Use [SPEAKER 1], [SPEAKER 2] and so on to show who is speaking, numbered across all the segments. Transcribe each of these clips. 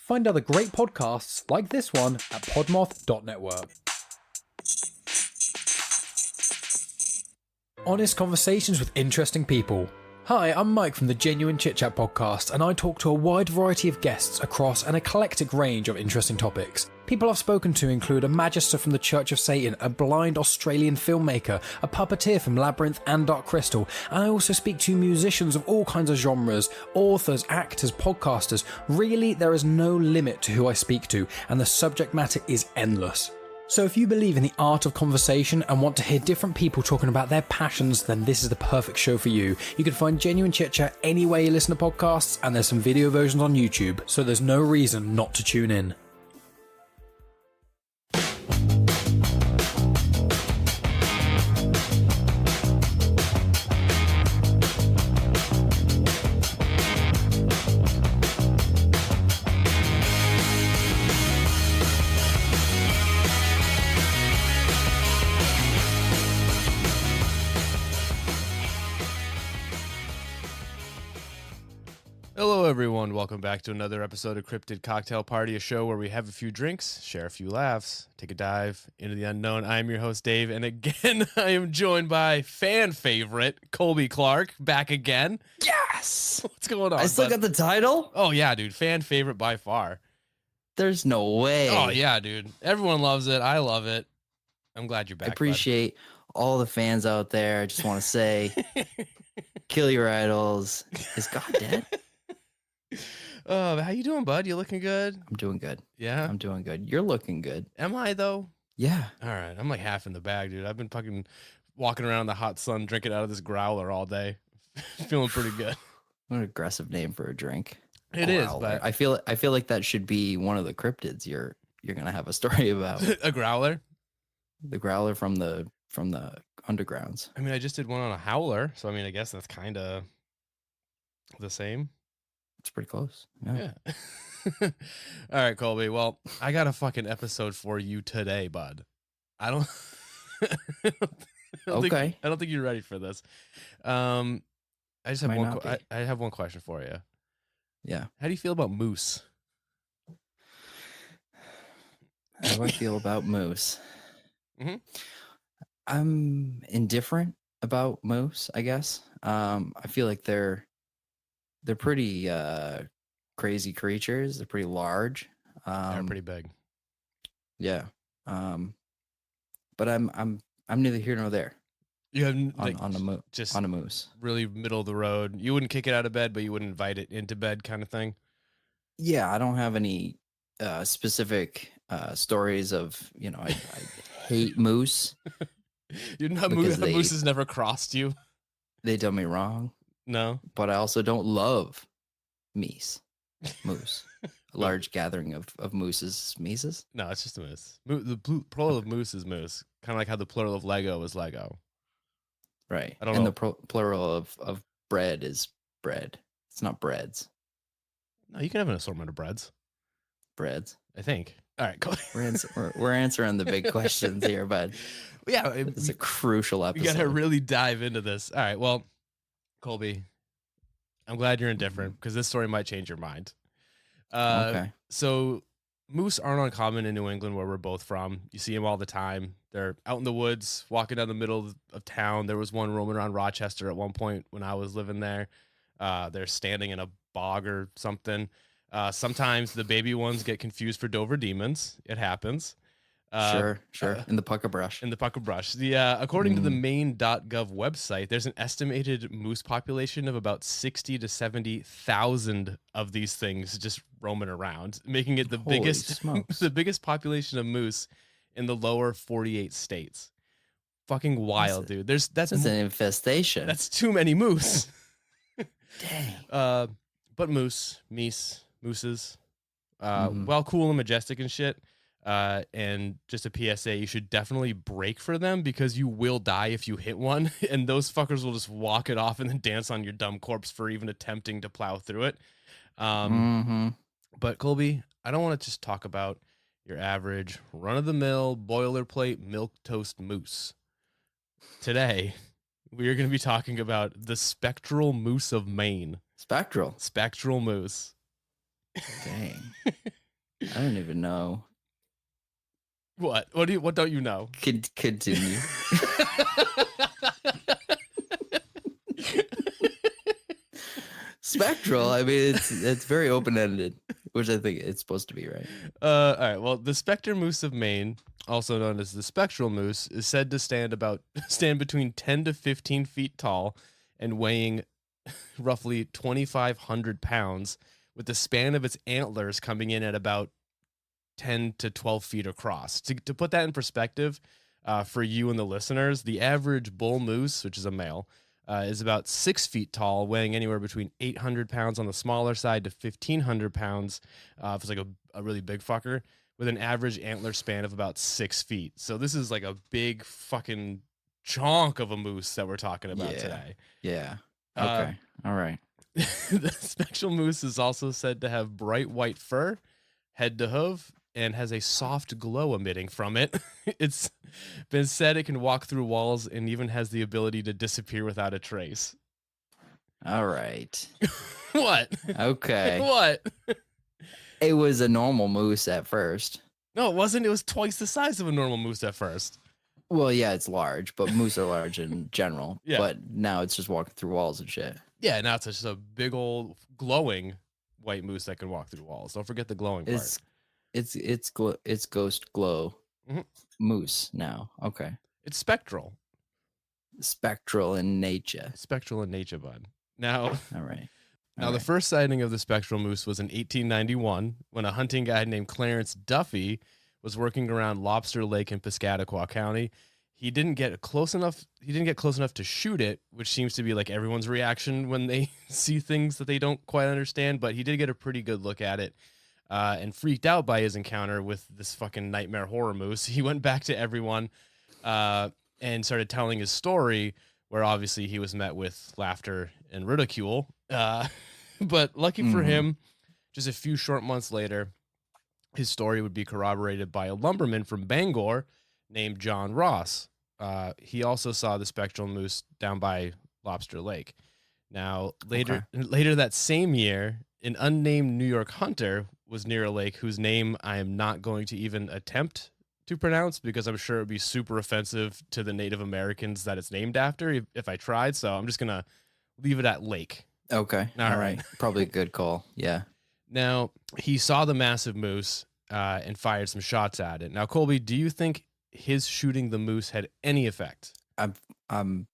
[SPEAKER 1] Find other great podcasts like this one at podmoth.network. Honest conversations with interesting people. Hi, I'm Mike from the Genuine Chit Chat podcast, and I talk to a wide variety of guests across an eclectic range of interesting topics. People I've spoken to include a magister from the Church of Satan, a blind Australian filmmaker, a puppeteer from Labyrinth and Dark Crystal, and I also speak to musicians of all kinds of genres, authors, actors, podcasters. Really, there is no limit to who I speak to, and the subject matter is endless. So if you believe in the art of conversation and want to hear different people talking about their passions, then this is the perfect show for you. You can find Genuine Chit Chat anywhere you listen to podcasts, and there's some video versions on YouTube, so there's no reason not to tune in.
[SPEAKER 2] Hello everyone, welcome back to another episode of Cryptid Cocktail Party, a show where we have a few drinks, share a few laughs, take a dive into the unknown. I am your host Dave, and again I am joined by fan favorite Colby Clark, back again.
[SPEAKER 3] Yes!
[SPEAKER 2] What's going on,
[SPEAKER 3] I still got the title?
[SPEAKER 2] Oh yeah, dude, fan favorite by far.
[SPEAKER 3] There's no way.
[SPEAKER 2] Oh yeah, dude. Everyone loves it. I love it. I'm glad you're back.
[SPEAKER 3] I appreciate all the fans out there. I just want to say, kill your idols. Is God dead?
[SPEAKER 2] Oh, how you doing, bud? You looking good?
[SPEAKER 3] I'm doing good.
[SPEAKER 2] Yeah?
[SPEAKER 3] I'm doing good. You're looking good.
[SPEAKER 2] Am I, though?
[SPEAKER 3] Yeah.
[SPEAKER 2] All right. I'm like half in the bag, dude. I've been fucking walking around in the hot sun, drinking out of this growler all day. Feeling pretty good.
[SPEAKER 3] What an aggressive name for a drink.
[SPEAKER 2] It is, but
[SPEAKER 3] I feel like that should be one of the cryptids you're gonna have a story about.
[SPEAKER 2] A growler?
[SPEAKER 3] The growler from the undergrounds.
[SPEAKER 2] I mean, I just did one on a howler, so I mean, I guess that's kind of the same.
[SPEAKER 3] It's pretty close. Yeah.
[SPEAKER 2] All right, Colby. Well, I got a fucking episode for you today, bud. I don't
[SPEAKER 3] Okay.
[SPEAKER 2] I don't think you're ready for this. I just have
[SPEAKER 3] Might not
[SPEAKER 2] I have one question for you.
[SPEAKER 3] Yeah.
[SPEAKER 2] How do you feel about moose?
[SPEAKER 3] How do I feel about moose?
[SPEAKER 2] Mm-hmm.
[SPEAKER 3] I'm indifferent about moose, I guess. I feel like they're pretty crazy creatures. They're pretty large.
[SPEAKER 2] They're pretty big.
[SPEAKER 3] Yeah. But I'm neither here nor there.
[SPEAKER 2] You have
[SPEAKER 3] on a moose.
[SPEAKER 2] Really middle of the road. You wouldn't kick it out of bed, but you wouldn't invite it into bed, kind of thing.
[SPEAKER 3] Yeah, I don't have any specific stories of I hate moose.
[SPEAKER 2] You know, moose has never crossed you.
[SPEAKER 3] They done me wrong.
[SPEAKER 2] No,
[SPEAKER 3] but I also don't love moose. A large gathering of mooses. Mises?
[SPEAKER 2] No, it's just a moose. The plural of moose is moose. Kind of like how the plural of Lego is Lego.
[SPEAKER 3] Right.
[SPEAKER 2] I don't know.
[SPEAKER 3] The plural of bread is bread. It's not breads.
[SPEAKER 2] No, you can have an assortment of breads.
[SPEAKER 3] Breads.
[SPEAKER 2] I think. All right, cool.
[SPEAKER 3] We're answering the big questions here, bud.
[SPEAKER 2] Yeah,
[SPEAKER 3] it's a crucial episode.
[SPEAKER 2] You got to really dive into this. All right, well, Colby, I'm glad you're indifferent because this story might change your mind.
[SPEAKER 3] Okay.
[SPEAKER 2] So moose aren't uncommon in New England, where we're both from. You see them all the time. They're out in the woods, walking down the middle of town. There was one roaming around Rochester at one point when I was living there. They're standing in a bog or something. Sometimes the baby ones get confused for Dover demons. It happens.
[SPEAKER 3] Sure. In the pucker brush.
[SPEAKER 2] According to the Maine.gov website, there's an estimated moose population of about 60 to 70,000 of these things just roaming around, making it the biggest population of moose in the lower 48 states. Fucking wild, dude. That's
[SPEAKER 3] an infestation.
[SPEAKER 2] That's too many moose.
[SPEAKER 3] Dang.
[SPEAKER 2] But mooses, while cool and majestic and shit, and just a PSA, you should definitely brake for them because you will die if you hit one, and those fuckers will just walk it off and then dance on your dumb corpse for even attempting to plow through it. But Colby, I don't want to just talk about your average run-of-the-mill boilerplate milquetoast moose. Today, we are going to be talking about the Spectral Moose of Maine.
[SPEAKER 3] Spectral
[SPEAKER 2] Moose.
[SPEAKER 3] Dang. I don't even know.
[SPEAKER 2] What don't you know?
[SPEAKER 3] Continue. Spectral. I mean, it's very open ended, which I think it's supposed to be, right?
[SPEAKER 2] All right. Well, the Specter Moose of Maine, also known as the spectral moose, is said to stand between 10 to 15 feet tall and weighing roughly 2,500 pounds, with the span of its antlers coming in at about 10 to 12 feet across. To put that in perspective, for you and the listeners, the average bull moose, which is a male, is about 6 feet tall, weighing anywhere between 800 pounds on the smaller side to 1,500 pounds if it's like a really big fucker, with an average antler span of about 6 feet. So this is like a big fucking chunk of a moose that we're talking about today.
[SPEAKER 3] Yeah. Okay. All right.
[SPEAKER 2] The spectral moose is also said to have bright white fur, head to hoof, and has a soft glow emitting from it. It's been said it can walk through walls and even has the ability to disappear without a trace.
[SPEAKER 3] All right.
[SPEAKER 2] What?
[SPEAKER 3] Okay.
[SPEAKER 2] What?
[SPEAKER 3] It was a normal moose at first.
[SPEAKER 2] No, it wasn't. It was twice the size of a normal moose at first.
[SPEAKER 3] Well, yeah, it's large, but moose are large in general.
[SPEAKER 2] Yeah.
[SPEAKER 3] But now it's just walking through walls and shit.
[SPEAKER 2] Yeah, now it's just a big old glowing white moose that can walk through walls. Don't forget the glowing part.
[SPEAKER 3] It's ghost glow moose now. Okay.
[SPEAKER 2] It's spectral.
[SPEAKER 3] Spectral in nature.
[SPEAKER 2] Spectral in nature, bud. Now,
[SPEAKER 3] all right.
[SPEAKER 2] Now, the first sighting of the spectral moose was in 1891 when a hunting guide named Clarence Duffy was working around Lobster Lake in Piscataqua County. He didn't get close enough to shoot it, which seems to be like everyone's reaction when they see things that they don't quite understand. But he did get a pretty good look at it, and freaked out by his encounter with this fucking nightmare horror moose. He went back to everyone and started telling his story, where obviously he was met with laughter and ridicule. But lucky for him, just a few short months later, his story would be corroborated by a lumberman from Bangor named John Ross. He also saw the spectral moose down by Lobster Lake. Now, later that same year, an unnamed New York hunter was near a lake whose name I am not going to even attempt to pronounce because I'm sure it would be super offensive to the Native Americans that it's named after if I tried. So I'm just going to leave it at lake.
[SPEAKER 3] Okay. All right. Probably a good call. Yeah.
[SPEAKER 2] Now, he saw the massive moose and fired some shots at it. Now, Colby, do you think his shooting the moose had any effect?
[SPEAKER 3] I'm going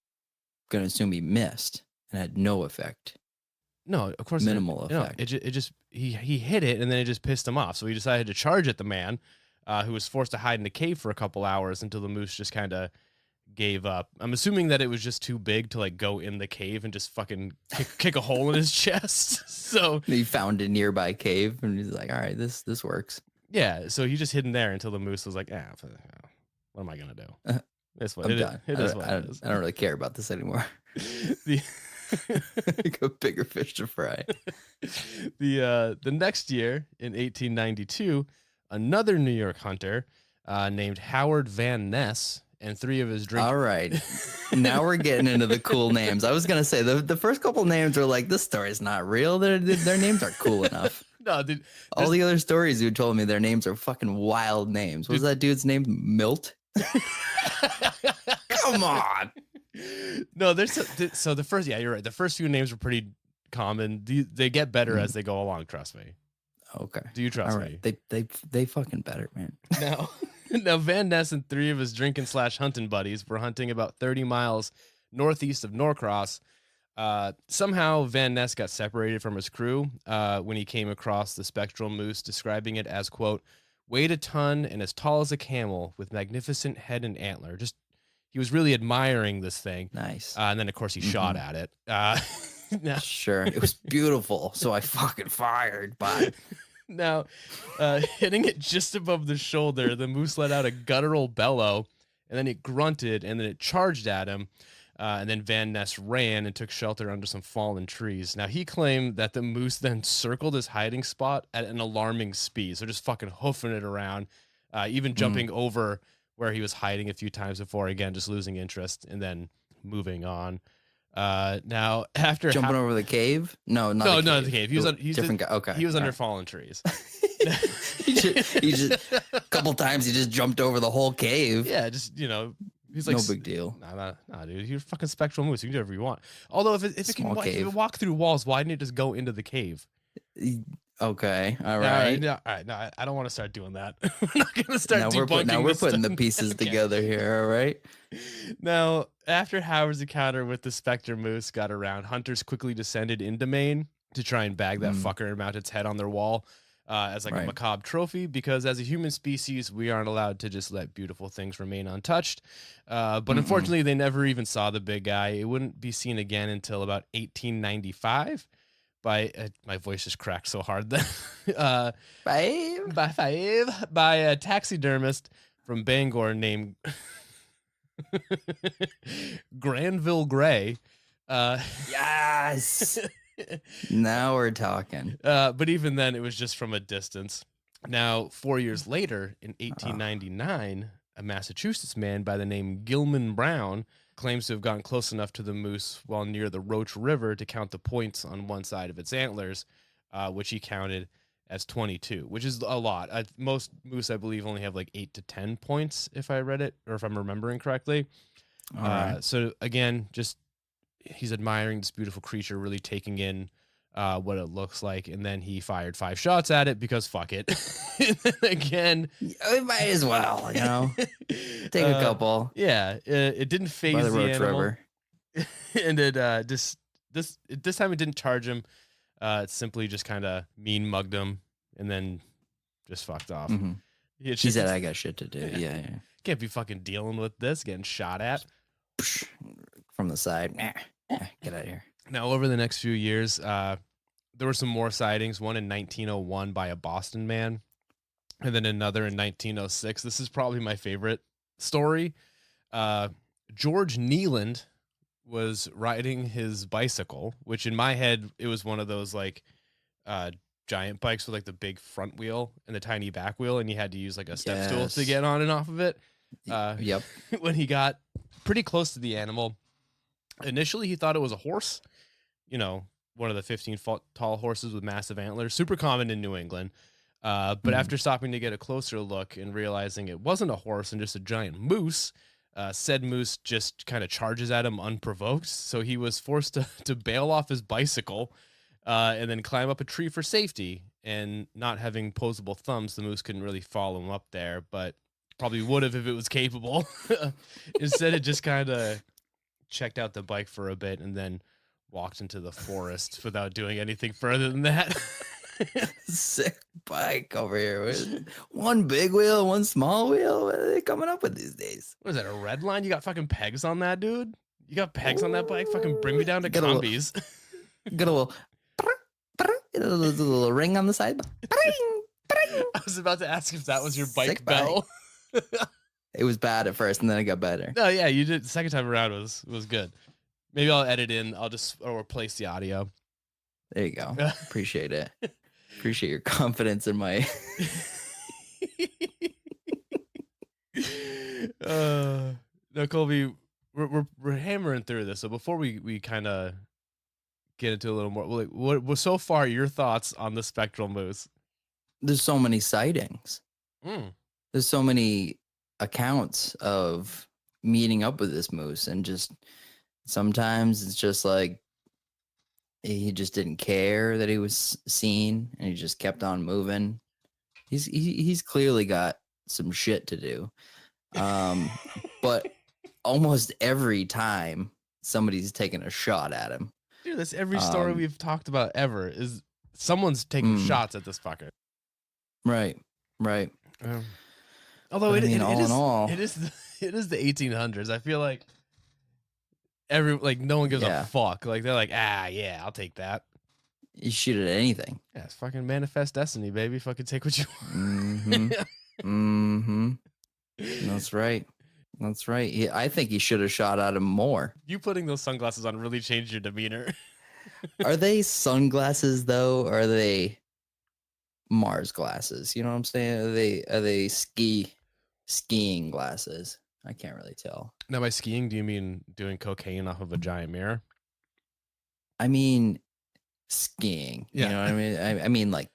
[SPEAKER 3] to assume he missed and had no effect.
[SPEAKER 2] No, of course.
[SPEAKER 3] Minimal effect.
[SPEAKER 2] No, it just he hit it and then it just pissed him off. So he decided to charge at the man, who was forced to hide in a cave for a couple hours until the moose just kind of gave up. I'm assuming that it was just too big to like go in the cave and just fucking kick a hole in his chest. So
[SPEAKER 3] he found a nearby cave and he's like, all right, this works.
[SPEAKER 2] Yeah. So he just hid in there until the moose was like, what am I going to do? It's what
[SPEAKER 3] I'm
[SPEAKER 2] it
[SPEAKER 3] done.
[SPEAKER 2] is.
[SPEAKER 3] I don't really care about this anymore.
[SPEAKER 2] The
[SPEAKER 3] Got bigger fish to fry.
[SPEAKER 2] The next year in 1892, another New York hunter named Howard Van Ness and three of his
[SPEAKER 3] All right. Now we're getting into the cool names. I was going to say the first couple names are like, this story's not real. Their names are cool enough.
[SPEAKER 2] No, dude.
[SPEAKER 3] All the other stories you told me, their names are fucking wild names. What was that dude's name? Milt? Come on.
[SPEAKER 2] No, so the first, yeah, you're right. The first few names were pretty common. They get better as they go along. Trust me.
[SPEAKER 3] Okay.
[SPEAKER 2] Do you trust me?
[SPEAKER 3] They fucking better, man.
[SPEAKER 2] Now Van Ness and three of his drinking/hunting buddies were hunting about 30 miles northeast of Norcross. Somehow Van Ness got separated from his crew when he came across the spectral moose, describing it as, quote, weighed a ton and as tall as a camel with magnificent head and antler. Just, he was really admiring this thing.
[SPEAKER 3] Nice.
[SPEAKER 2] And then, of course, he shot at it.
[SPEAKER 3] Sure. It was beautiful. So I fucking fired. But
[SPEAKER 2] now, hitting it just above the shoulder, the moose let out a guttural bellow, and then it grunted, and then it charged at him. And then Van Ness ran and took shelter under some fallen trees. Now, he claimed that the moose then circled his hiding spot at an alarming speed. So just fucking hoofing it around, even jumping over where he was hiding a few times before, again, just losing interest and then moving on. Now after
[SPEAKER 3] Jumping over the cave? No, not
[SPEAKER 2] no,
[SPEAKER 3] a
[SPEAKER 2] not the cave. He was he's
[SPEAKER 3] different guy. Okay,
[SPEAKER 2] He was
[SPEAKER 3] all
[SPEAKER 2] under
[SPEAKER 3] right.
[SPEAKER 2] fallen trees.
[SPEAKER 3] he just a couple times he just jumped over the whole cave.
[SPEAKER 2] Yeah, just he's like
[SPEAKER 3] No big deal.
[SPEAKER 2] Nah, dude. You're a fucking spectral moose. You can do whatever you want. Although if it
[SPEAKER 3] Small
[SPEAKER 2] can
[SPEAKER 3] cave.
[SPEAKER 2] walk through walls, why didn't it just go into the cave?
[SPEAKER 3] Okay, all right.
[SPEAKER 2] All right. No, I don't want to start doing that. We're not gonna start
[SPEAKER 3] Now
[SPEAKER 2] debunking.
[SPEAKER 3] we're putting the
[SPEAKER 2] stuff.
[SPEAKER 3] pieces
[SPEAKER 2] Okay.
[SPEAKER 3] together here. All right.
[SPEAKER 2] Now, after Howard's encounter with the Specter Moose got around, hunters quickly descended into Maine to try and bag that fucker and mount its head on their wall as like a macabre trophy, because as a human species, we aren't allowed to just let beautiful things remain untouched. But unfortunately, they never even saw the big guy. It wouldn't be seen again until about 1895 by my voice just cracked so hard then. By a taxidermist from Bangor named Granville Gray.
[SPEAKER 3] Yes. Now we're talking.
[SPEAKER 2] But even then, it was just from a distance. Now, 4 years later, in 1899, a Massachusetts man by the name Gilman Brown claims to have gotten close enough to the moose while near the Roach River to count the points on one side of its antlers, which he counted as 22, which is a lot. Most moose, I believe, only have like 8 to 10 points, if I read it, or if I'm remembering correctly.
[SPEAKER 3] All right.
[SPEAKER 2] So again, just he's admiring this beautiful creature, really taking in what it looks like, and then he fired 5 shots at it because fuck it. And then again,
[SPEAKER 3] We might as well, take a couple.
[SPEAKER 2] Yeah, it didn't phase
[SPEAKER 3] By
[SPEAKER 2] the
[SPEAKER 3] the Roach
[SPEAKER 2] animal,
[SPEAKER 3] River.
[SPEAKER 2] and it this time it didn't charge him. It simply just kind of mean mugged him, and then just fucked off.
[SPEAKER 3] Mm-hmm. He said, "I got shit to do." Yeah.
[SPEAKER 2] Can't be fucking dealing with this, getting shot at
[SPEAKER 3] From the side. Get out of here.
[SPEAKER 2] Now, over the next few years, there were some more sightings. One in 1901 by a Boston man, and then another in 1906. This is probably my favorite story. George Nealand was riding his bicycle, which in my head, it was one of those like giant bikes with like the big front wheel and the tiny back wheel, and you had to use like a step stool to get on and off of it.
[SPEAKER 3] Yep.
[SPEAKER 2] When he got pretty close to the animal, initially he thought it was a horse, one of the 15-foot tall horses with massive antlers, super common in New England. But after stopping to get a closer look and realizing it wasn't a horse and just a giant moose, said moose just kind of charges at him unprovoked. So he was forced to bail off his bicycle and then climb up a tree for safety. And not having posable thumbs, the moose couldn't really follow him up there, but probably would have if it was capable. Instead, it just kind of checked out the bike for a bit and then walked into the forest without doing anything further than that.
[SPEAKER 3] Sick bike over here. One big wheel, one small wheel. What are they coming up with these days?
[SPEAKER 2] What is that, a red line? You got fucking pegs on that, dude? You got pegs on that bike? Fucking bring me down to Colbys.
[SPEAKER 3] Got a little ring on the side.
[SPEAKER 2] I was about to ask if that was your bike
[SPEAKER 3] Sick
[SPEAKER 2] bell.
[SPEAKER 3] It was bad at first, and then it got better.
[SPEAKER 2] No, yeah, you did. The second time around was good. Maybe I'll edit in. Or replace the audio.
[SPEAKER 3] There you go. Appreciate it. Appreciate your confidence in my.
[SPEAKER 2] No, Colby, we're hammering through this. So before we kind of get into a little more, like, what was so far your thoughts on the spectral moose?
[SPEAKER 3] There's so many sightings. There's so many accounts of meeting up with this moose, and just sometimes it's just like he just didn't care that he was seen, and he just kept on moving. He's clearly got some shit to do. But almost every time somebody's taking a shot at him.
[SPEAKER 2] Dude, that's every story we've talked about ever is someone's taking shots at this fucker.
[SPEAKER 3] Right.
[SPEAKER 2] Although
[SPEAKER 3] it
[SPEAKER 2] is the 1800s. I feel like no one gives a fuck. Like they're like, yeah, I'll take that.
[SPEAKER 3] You shoot at anything.
[SPEAKER 2] Yeah, it's fucking manifest destiny, baby. Fucking take what you
[SPEAKER 3] want. That's right. I think he should have shot at him more.
[SPEAKER 2] You putting those sunglasses on really changed your demeanor.
[SPEAKER 3] Are they sunglasses though? Or are they Mars glasses? You know what I'm saying? Are they skiing glasses? I can't really tell.
[SPEAKER 2] Now, by skiing, do you mean doing cocaine off of a giant mirror?
[SPEAKER 3] I mean, skiing.
[SPEAKER 2] Yeah.
[SPEAKER 3] You know what I mean? I mean, like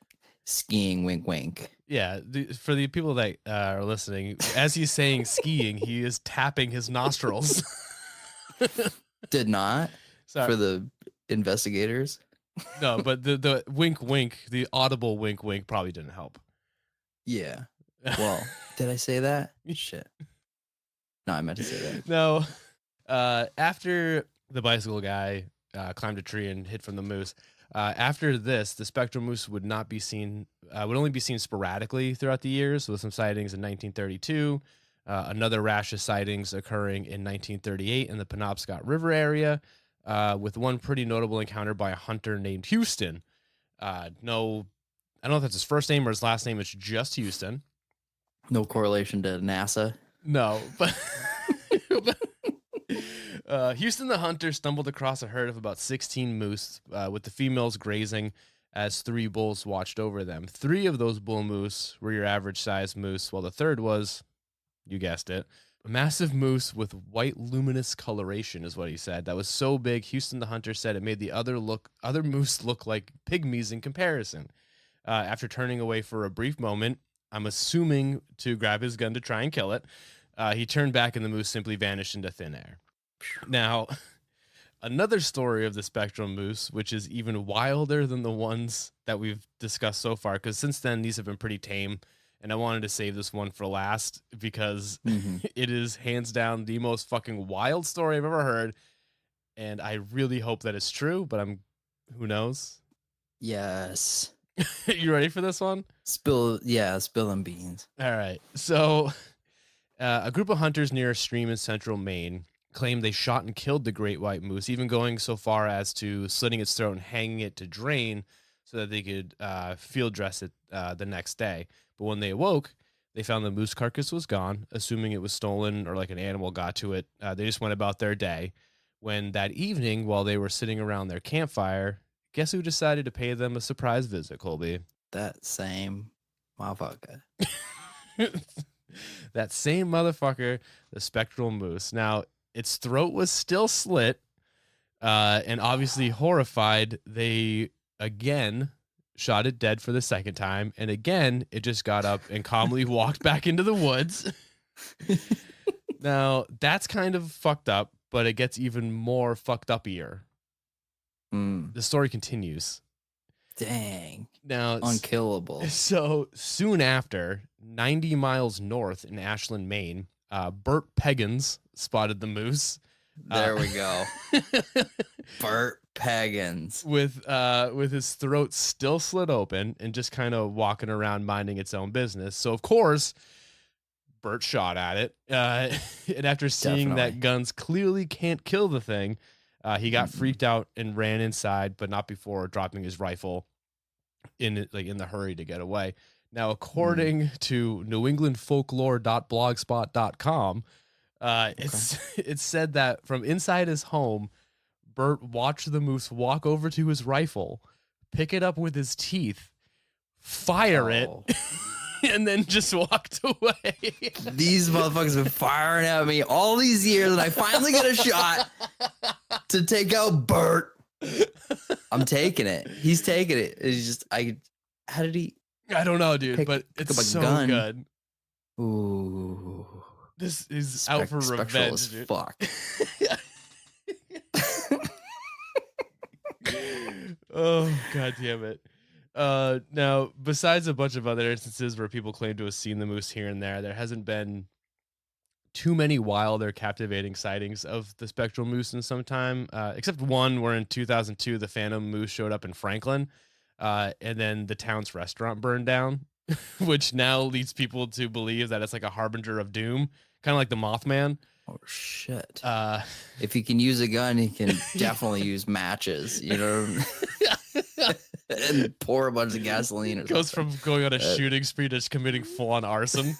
[SPEAKER 3] skiing, wink, wink.
[SPEAKER 2] Yeah, for the people that are listening, as he's saying skiing, he is tapping his nostrils.
[SPEAKER 3] Did not
[SPEAKER 2] Sorry.
[SPEAKER 3] for the investigators.
[SPEAKER 2] No, but the wink wink, the audible wink wink probably didn't help.
[SPEAKER 3] Yeah. Well, did I say that? Shit. No, I meant to say that.
[SPEAKER 2] No. After the bicycle guy climbed a tree and hid from the moose, after this, the spectral moose would not be seen. Would only be seen sporadically throughout the years, with some sightings in 1932. Another rash of sightings occurring in 1938 in the Penobscot River area, with one pretty notable encounter by a hunter named Houston. No, I don't know if that's his first name or his last name. It's just Houston.
[SPEAKER 3] No correlation to NASA.
[SPEAKER 2] No, but Houston the hunter stumbled across a herd of about 16 moose, with the females grazing as 3 bulls watched over them. 3 of those bull moose were your average size moose, while the third was, you guessed it, a massive moose with white luminous coloration is what he said. That was so big, Houston the hunter said it made the other moose look like pygmies in comparison. After turning away for a brief moment, I'm assuming to grab his gun to try and kill it, he turned back and the moose simply vanished into thin air. Now, another story of the spectral moose, which is even wilder than the ones that we've discussed so far, because since then these have been pretty tame, and I wanted to save this one for last because it is hands down the most fucking wild story I've ever heard, and I really hope that it's true, but who knows?
[SPEAKER 3] Yes.
[SPEAKER 2] You ready for this one?
[SPEAKER 3] Spill them beans.
[SPEAKER 2] All right. So, a group of hunters near a stream in central Maine claimed they shot and killed the great white moose, even going so far as to slitting its throat and hanging it to drain so that they could field dress it the next day. But when they awoke, they found the moose carcass was gone, assuming it was stolen or like an animal got to it. They just went about their day. When that evening, while they were sitting around their campfire, guess who decided to pay them a surprise visit, Colby?
[SPEAKER 3] That same motherfucker.
[SPEAKER 2] That same motherfucker, the spectral moose. Now, its throat was still slit, and obviously horrified, they again shot it dead for the second time, and again, it just got up and calmly walked back into the woods. Now, that's kind of fucked up, but it gets even more fucked up-ier. The story continues.
[SPEAKER 3] Dang.
[SPEAKER 2] Now,
[SPEAKER 3] unkillable.
[SPEAKER 2] So soon after, 90 miles north in Ashland, Maine, Bert Peggins spotted the moose.
[SPEAKER 3] There we go. Bert Peggins.
[SPEAKER 2] With his throat still slit open and just kind of walking around minding its own business. So, of course, Bert shot at it. And after seeing that guns clearly can't kill the thing, he got freaked out and ran inside, but not before dropping his rifle in the hurry to get away. Now, according to newenglandfolklore.blogspot.com, it's said that from inside his home, Bert watched the moose walk over to his rifle, pick it up with his teeth, fire it, and then just walked away.
[SPEAKER 3] These motherfuckers have been firing at me all these years, and I finally get a shot to take out Bert. I'm taking it. He's taking it. It's just how did he?
[SPEAKER 2] I don't know, dude, but it's so
[SPEAKER 3] gun.
[SPEAKER 2] Good.
[SPEAKER 3] Ooh,
[SPEAKER 2] this is out for revenge,
[SPEAKER 3] as
[SPEAKER 2] dude.
[SPEAKER 3] Fuck.
[SPEAKER 2] Oh, god damn it. Now, besides a bunch of other instances where people claim to have seen the moose here and there hasn't been too many wild or captivating sightings of the spectral moose in some time, except one where in 2002 the phantom moose showed up in Franklin, and then the town's restaurant burned down, which now leads people to believe that it's like a harbinger of doom, kind of like the Mothman.
[SPEAKER 3] Oh shit! If he can use a gun, he can definitely use matches. You know, and pour a bunch of gasoline.
[SPEAKER 2] Goes from going on a shooting spree to just committing full-on arson.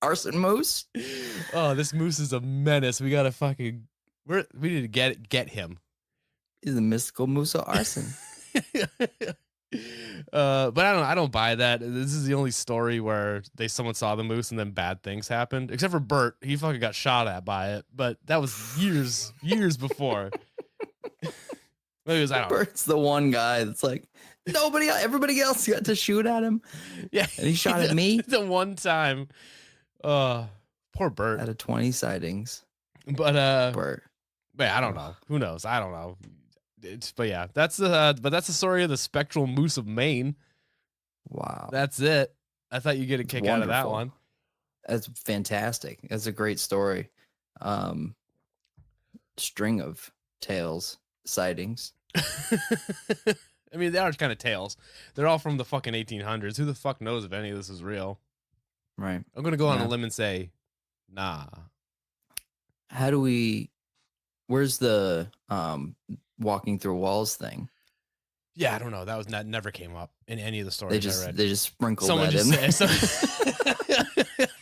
[SPEAKER 3] Arson moose.
[SPEAKER 2] Oh, this moose is a menace. We gotta we need to get him.
[SPEAKER 3] He's the mystical moose of arson.
[SPEAKER 2] But I don't buy that. This is the only story where someone saw the moose and then bad things happened. Except for Bert, he fucking got shot at by it. But that was years before. Maybe it was, I don't know.
[SPEAKER 3] Bert's the one guy that's like, everybody else got to shoot at him.
[SPEAKER 2] Yeah.
[SPEAKER 3] And he shot at me.
[SPEAKER 2] The one time. Poor Bert.
[SPEAKER 3] Out of 20 sightings.
[SPEAKER 2] But
[SPEAKER 3] Bert.
[SPEAKER 2] But I don't know. Who knows? I don't know. But yeah, that's the story of the spectral moose of Maine.
[SPEAKER 3] Wow.
[SPEAKER 2] That's it. I thought you'd get a kick out of that one.
[SPEAKER 3] That's fantastic. That's a great story. String of tales, sightings.
[SPEAKER 2] I mean, they are kind of tales. They're all from the fucking 1800s. Who the fuck knows if any of this is real?
[SPEAKER 3] Right.
[SPEAKER 2] I'm going to go on a limb and say, nah.
[SPEAKER 3] Where's the walking through walls thing?
[SPEAKER 2] Yeah, I don't know. That never came up in any of the stories I read.
[SPEAKER 3] They just sprinkled
[SPEAKER 2] Someone
[SPEAKER 3] that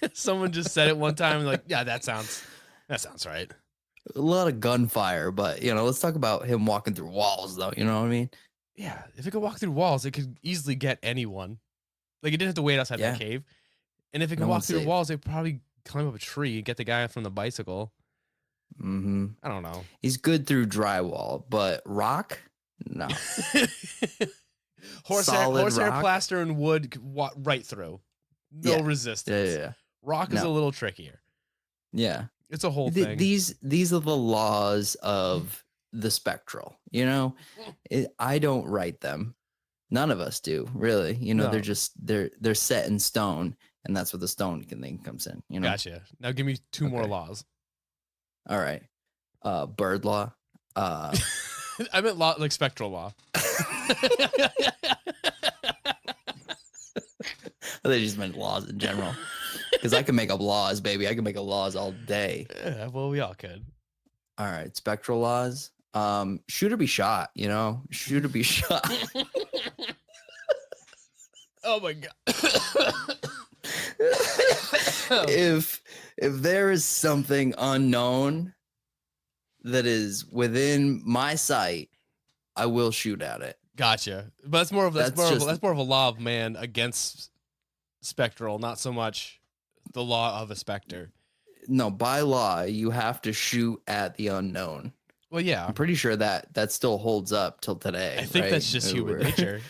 [SPEAKER 3] in.
[SPEAKER 2] Someone just said it one time, like, yeah, that sounds right.
[SPEAKER 3] A lot of gunfire, but let's talk about him walking through walls, though. You know what I mean?
[SPEAKER 2] Yeah, if it could walk through walls, it could easily get anyone. Like, it didn't have to wait outside that cave. And if it could walk through walls, they'd probably climb up a tree and get the guy from the bicycle.
[SPEAKER 3] Mm-hmm.
[SPEAKER 2] I don't know.
[SPEAKER 3] He's good through drywall, but rock? No.
[SPEAKER 2] Horsehair plaster and wood could walk right through. No resistance.
[SPEAKER 3] Yeah.
[SPEAKER 2] Rock is a little trickier.
[SPEAKER 3] Yeah.
[SPEAKER 2] It's a whole thing.
[SPEAKER 3] These are the laws of the spectral. I don't write them. None of us do, really.
[SPEAKER 2] No.
[SPEAKER 3] They're set in stone, and that's where the stone thing comes in.
[SPEAKER 2] Gotcha. Now give me two more laws.
[SPEAKER 3] All right. Bird law.
[SPEAKER 2] I meant law, like spectral law.
[SPEAKER 3] I thought you just meant laws in general. Because I can make up laws, baby. I can make up laws all day.
[SPEAKER 2] Yeah, well, we all could. All
[SPEAKER 3] right. Spectral laws. Shoot or be shot, Shoot or be shot.
[SPEAKER 2] Oh my God.
[SPEAKER 3] If there is something unknown that is within my sight, I will shoot at it.
[SPEAKER 2] Gotcha. But that's more of a law of man against spectral, not so much the law of a specter.
[SPEAKER 3] No, by law, you have to shoot at the unknown.
[SPEAKER 2] Well, yeah.
[SPEAKER 3] I'm pretty sure that still holds up till today.
[SPEAKER 2] I think that's just human nature.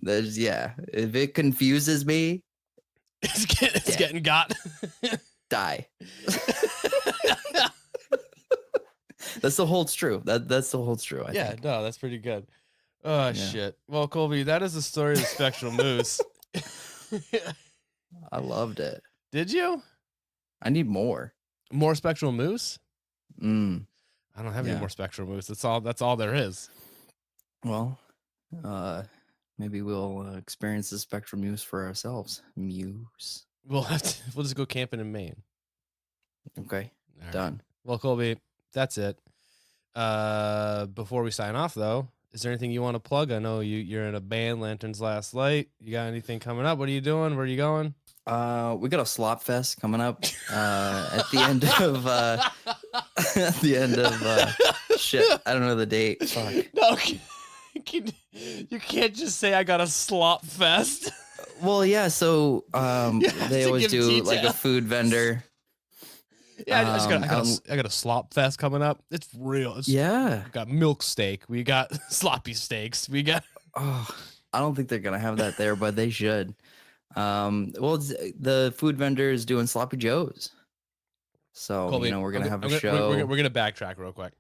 [SPEAKER 3] If it confuses me,
[SPEAKER 2] it's getting got.
[SPEAKER 3] Die. That still holds true. That still holds true. I think.
[SPEAKER 2] No, that's pretty good. Oh shit. Well, Colby, that is the story of the spectral moose.
[SPEAKER 3] I loved it.
[SPEAKER 2] Did you?
[SPEAKER 3] I need more.
[SPEAKER 2] More spectral moose? I don't have any
[SPEAKER 3] Yeah.
[SPEAKER 2] more spectral moose. That's all there is.
[SPEAKER 3] Well, maybe we'll experience the spectral muse for ourselves. Muse.
[SPEAKER 2] We'll just go camping in Maine.
[SPEAKER 3] Okay.
[SPEAKER 2] All
[SPEAKER 3] Done.
[SPEAKER 2] Right. Well, Colby, that's it. Before we sign off, though, is there anything you want to plug? I know you're in a band, Lanterns Last Light. You got anything coming up? What are you doing? Where are you going?
[SPEAKER 3] We got a slop fest coming up at the end of shit. I don't know the date. Fuck.
[SPEAKER 2] No, you can't just say I got a slop fest.
[SPEAKER 3] Well, yeah. So they always do
[SPEAKER 2] details.
[SPEAKER 3] like a food vendor.
[SPEAKER 2] Yeah, I got a slop fest coming up. It's real. We got milk steak. We got sloppy steaks. We got.
[SPEAKER 3] Oh, I don't think they're gonna have that there, but they should. The food vendor is doing sloppy joes. So Colby, we're gonna have a show.
[SPEAKER 2] We're gonna backtrack real quick.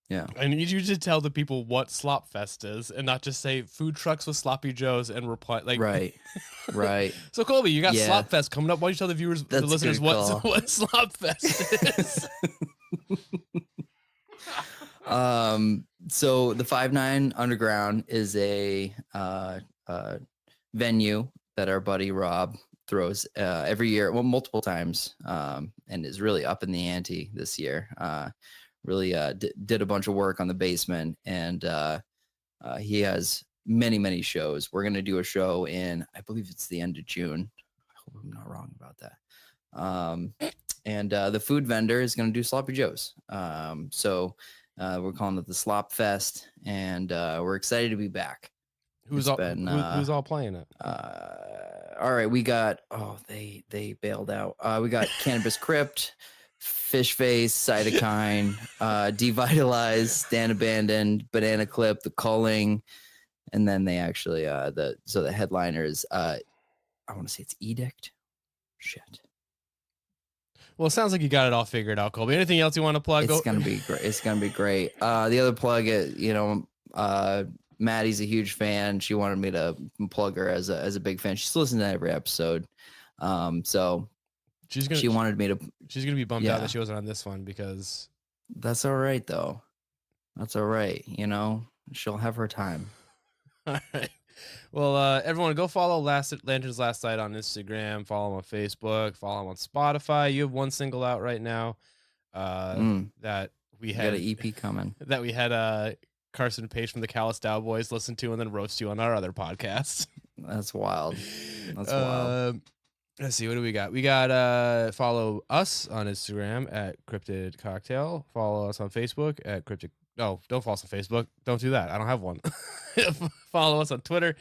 [SPEAKER 3] Yeah,
[SPEAKER 2] I need you to tell the people what Slop Fest is, and not just say food trucks with sloppy joes and reply like
[SPEAKER 3] right.
[SPEAKER 2] So Colby, you got Slop Fest coming up. Why don't you tell the viewers, the listeners, what Slop Fest is?
[SPEAKER 3] So the 5-9 Underground is a venue that our buddy Rob throws every year, well, multiple times, and is really up in the ante this year. Really did a bunch of work on the basement, and he has many shows. We're going to do a show in, I believe it's the end of June. I hope I'm not wrong about that. And the food vendor is going to do sloppy joes. So we're calling it the Slop Fest, and we're excited to be back.
[SPEAKER 2] Who's all playing it?
[SPEAKER 3] All right, we got they bailed out. We got Cannabis Crypt, fish face, cytokine, devitalize, stand abandoned, banana clip, the culling, and then they actually the headliner is I want to say it's edict. Shit.
[SPEAKER 2] Well, it sounds like you got it all figured out, Colby. Anything else you want to plug?
[SPEAKER 3] It's gonna be great. It's gonna be great. The other plug, Maddie's a huge fan. She wanted me to plug her as a big fan. She's listening to every episode. So she wanted me to. She's
[SPEAKER 2] gonna be bummed out that she wasn't on this one because
[SPEAKER 3] that's all right though. That's all right. She'll have her time.
[SPEAKER 2] All right. Well, everyone, go follow Lantern's Last Sight on Instagram. Follow him on Facebook. Follow him on Spotify. You have one single out right now. That we had
[SPEAKER 3] an EP coming.
[SPEAKER 2] That we had Carson Page from the Callous Cowboys listen to and then roast you on our other podcast.
[SPEAKER 3] That's wild. That's wild.
[SPEAKER 2] Let's see, what do we got? We got follow us on Instagram at Cryptid Cocktail. Follow us on Facebook at Cryptid. No, don't follow us on Facebook. Don't do that. I don't have one. Follow us on Twitter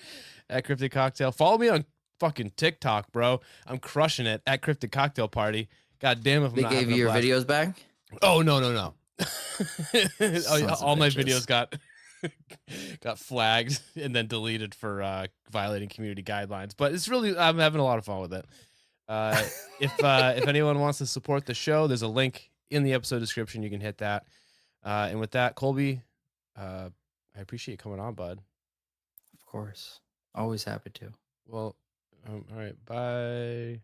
[SPEAKER 2] at Cryptid Cocktail. Follow me on fucking TikTok, bro. I'm crushing it at Cryptid Cocktail Party. God damn it!
[SPEAKER 3] They gave you your videos back?
[SPEAKER 2] Oh no. All my
[SPEAKER 3] bitches.
[SPEAKER 2] videos got flagged and then deleted for violating community guidelines. But it's really, I'm having a lot of fun with it. If anyone wants to support the show, there's a link in the episode description. You can hit that. And with that, Colby, I appreciate you coming on, bud.
[SPEAKER 3] Of course. Always happy to.
[SPEAKER 2] Well, all right. Bye.